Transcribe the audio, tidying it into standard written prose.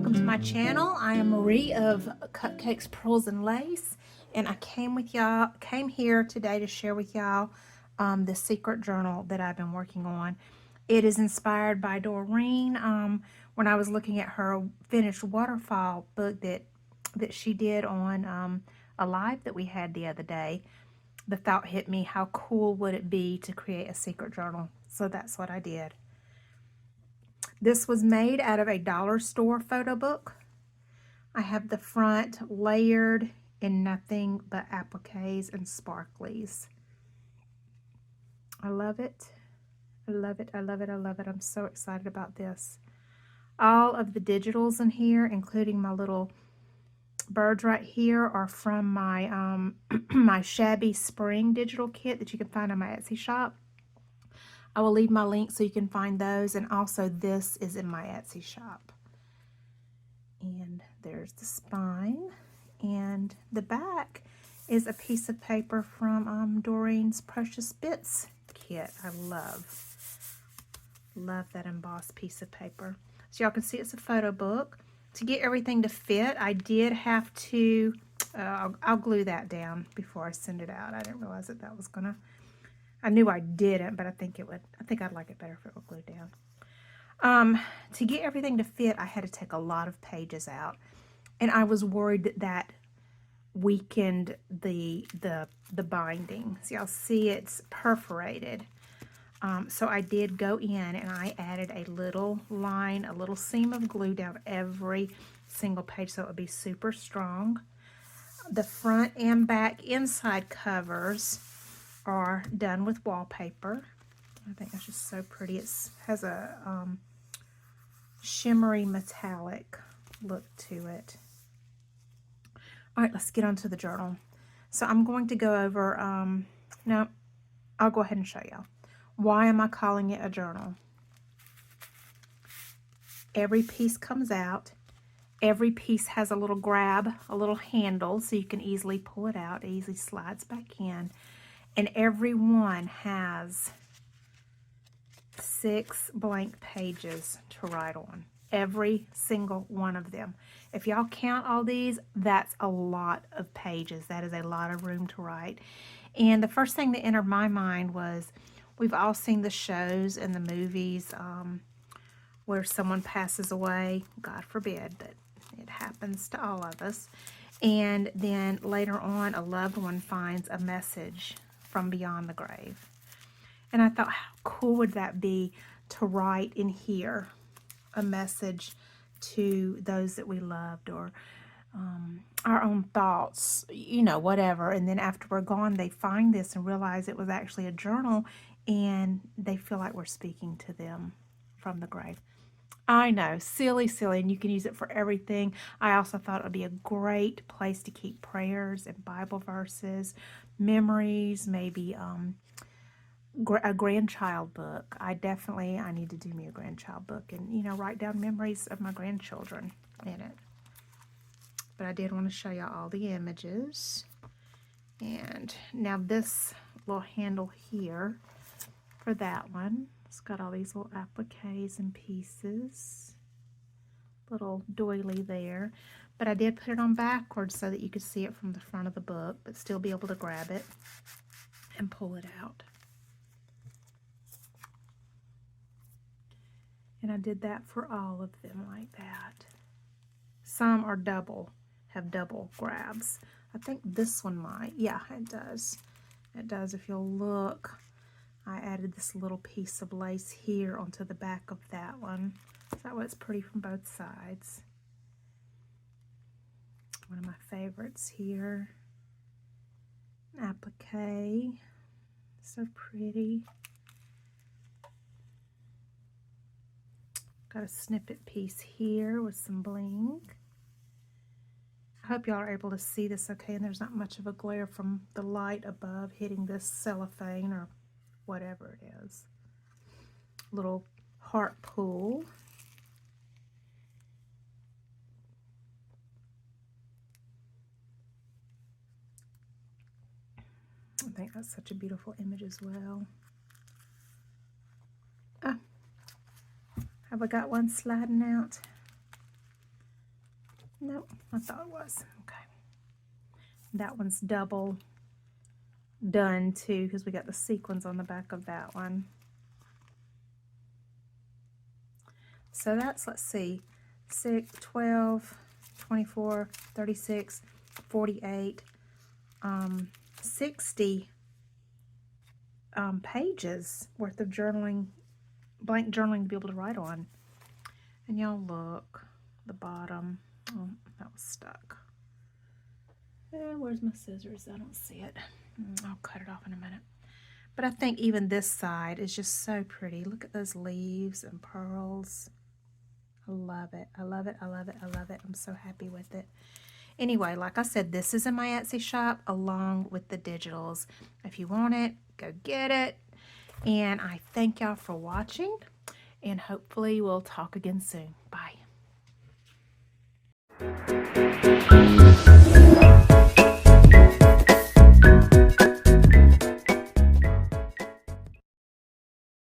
welcome to my channel. I am Marie of Cupcakes, Pearls, and Lace, and I came here today to share with y'all the secret journal that I've been working on. It is inspired by Doreen. When I was looking at her finished waterfall book that she did on a live that we had the other day, the thought hit me, how cool would it be to create a secret journal? So that's what I did. This was made out of a dollar store photo book. I have the front layered in nothing but appliques and sparklies. I love it. I love it. I love it. I love it. I'm so excited about this. All of the digitals in here, including my little birds right here, are from my my Shabby Spring digital kit that you can find on my Etsy shop. I will leave my link so you can find those, and also this is in my Etsy shop. And there's the spine, and the back is a piece of paper from Doreen's Precious Bits kit. I love that embossed piece of paper. So y'all can see it's a photo book. To get everything to fit, I did have to, I'll glue that down before I send it out. I didn't realize that was gonna, I knew I didn't, but I think I'd like it better if it were glued down. To get everything to fit, I had to take a lot of pages out, and I was worried that weakened the binding. So y'all see it's perforated. So I did go in and I added a little line, a little seam of glue down every single page so it would be super strong. The front and back inside covers are done with wallpaper. I think that's just so pretty. It has a shimmery metallic look to it. All right, let's get on to the journal. So I'm going to go over, no, I'll go ahead and show y'all. Why am I calling it a journal? Every piece comes out. Every piece has a little grab, a little handle, so you can easily pull it out. It easily slides back in. And every one has 6 blank pages to write on. Every single one of them. If y'all count all these, that's a lot of pages. That is a lot of room to write. And the first thing that entered my mind was, we've all seen the shows and the movies where someone passes away. God forbid, but it happens to all of us. And then later on, a loved one finds a message from beyond the grave. And I thought, how cool would that be to write in here a message to those that we loved, or our own thoughts, you know, whatever. And then after we're gone, they find this and realize it was actually a journal, and they feel like we're speaking to them from the grave. I know, silly, and you can use it for everything. I also thought it would be a great place to keep prayers and Bible verses, memories, maybe a grandchild book. I need to do me a grandchild book and, you know, write down memories of my grandchildren in it. But I did want to show y'all all the images. And now this little handle here for that one, it's got all these little appliques and pieces. Little doily there. But I did put it on backwards so that you could see it from the front of the book, but still be able to grab it and pull it out. And I did that for all of them like that. Some are have double grabs. I think this one might. Yeah, it does. It does. If you'll look, I added this little piece of lace here onto the back of that one. So that way it's pretty from both sides. One of my favorites here. Applique. So pretty. Got a snippet piece here with some bling. I hope y'all are able to see this okay, and there's not much of a glare from the light above hitting this cellophane or whatever it is. Little heart pull. I think that's such a beautiful image as well. Have I got one sliding out? No, I thought it was. Okay. That one's double done too because we got the sequins on the back of that one. So that's, let's see, 6, 12, 24, 36, 48, 60 pages worth of journaling, blank journaling to be able to write on. And y'all look, the bottom, oh, that was stuck. Where's my scissors? I don't see it. I'll cut it off in a minute. But I think even this side is just so pretty. Look at those leaves and pearls. I love it. I love it. I love it. I love it. I'm so happy with it. Anyway, like I said, this is in my Etsy shop along with the digitals. If you want it, go get it. And I thank y'all for watching, and hopefully we'll talk again soon. Bye.